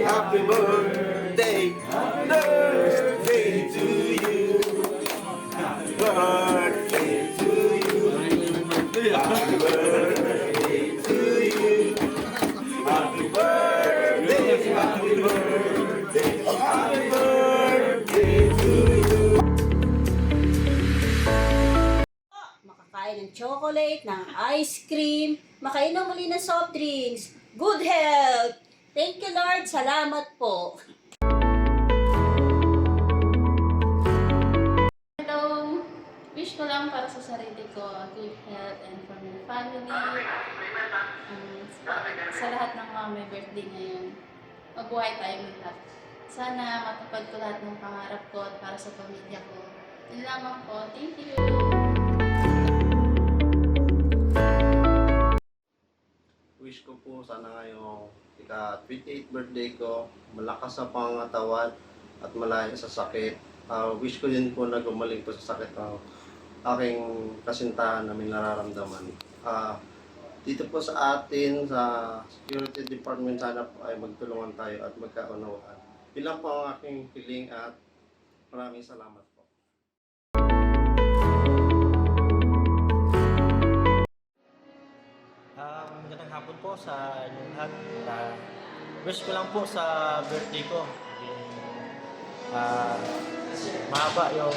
Happy birthday, birthday to you. Happy birthday to you. Happy birthday to you. Happy birthday, happy birthday, happy birthday to you. Makakain ng chocolate, ng ice cream, makainom muli ng soft drinks. Good health! Thank you, Lord. Salamat po. Hello! Wish ko lang para sa sarili ko, good health and for my family. Sa lahat ng mga may birthday ngayon, mabuhay tayong lahat. Sana matupad ko lahat ng pangarap ko at para sa pamilya ko. Yun lamang po. Thank you! Wish ko po sana ngayong ika-28th birthday ko, malakas sa pangangatawan at malaya sa sakit. Wish ko din po na gumaling po sa sakit ng aking kasintahan na may nararamdaman. Dito po sa atin, sa security department, sana po ay magtulungan tayo at magkaunawaan. Bilang po ang aking hiling at maraming salamat po. Magandang hapon po sa inyong lahat. Wish ko lang po sa birthday ko. Mahaba yung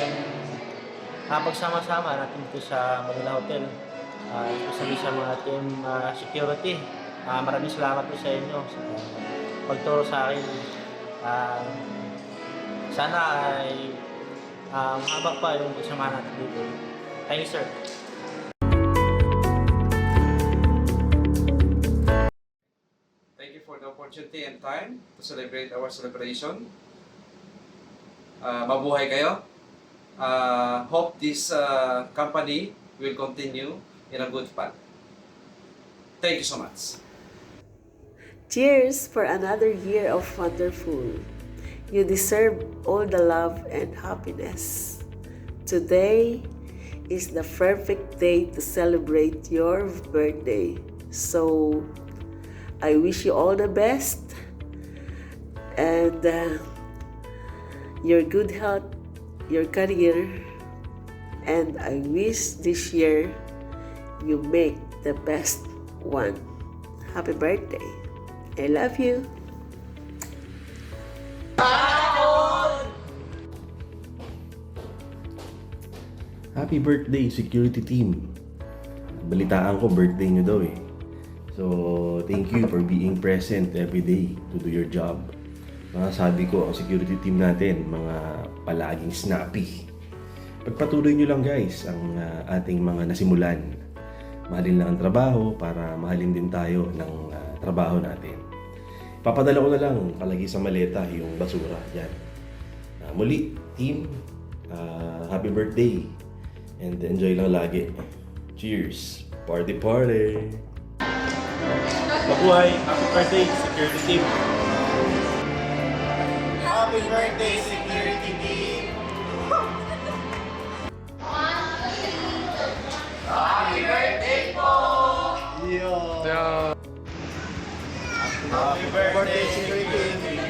pagsama-sama natin dito sa Manila Hotel. Especially sa mga team security. Maraming salamat po sa inyo sa pagturo sa akin. Sana ay mahaba pa yung pagsama natin dito. Thank you, sir. Thank you for the opportunity and time to celebrate our celebration. Mabuhay kayo. Hope this company will continue in a good path. Thank you so much. Cheers for another year of wonderful. You deserve all the love and happiness. Today is the perfect day to celebrate your birthday. So, I wish you all the best and your good health, your career, and I wish this year you make the best one. Happy birthday. I love you. Happy birthday, security team. Balitaan ko, birthday nyo daw eh. So, thank you for being present every day to do your job. Mga sabi ko, ang security team natin, mga palaging snappy. Pagpatuloy nyo lang guys ang ating mga nasimulan. Mahalin lang ang trabaho para mahalin din tayo ng trabaho natin. Papadala ko na lang palagi sa maleta yung basura. Yan. Muli, team, happy birthday. And enjoy lang lagi. Cheers! Party party! Mabuhay! Happy birthday, security team! Happy birthday, security team! Happy birthday po! Happy birthday, security team!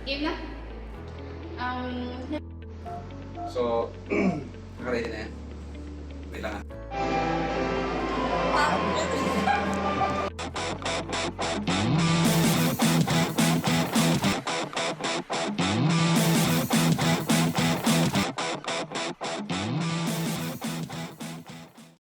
Game na? So, nakaready na yan?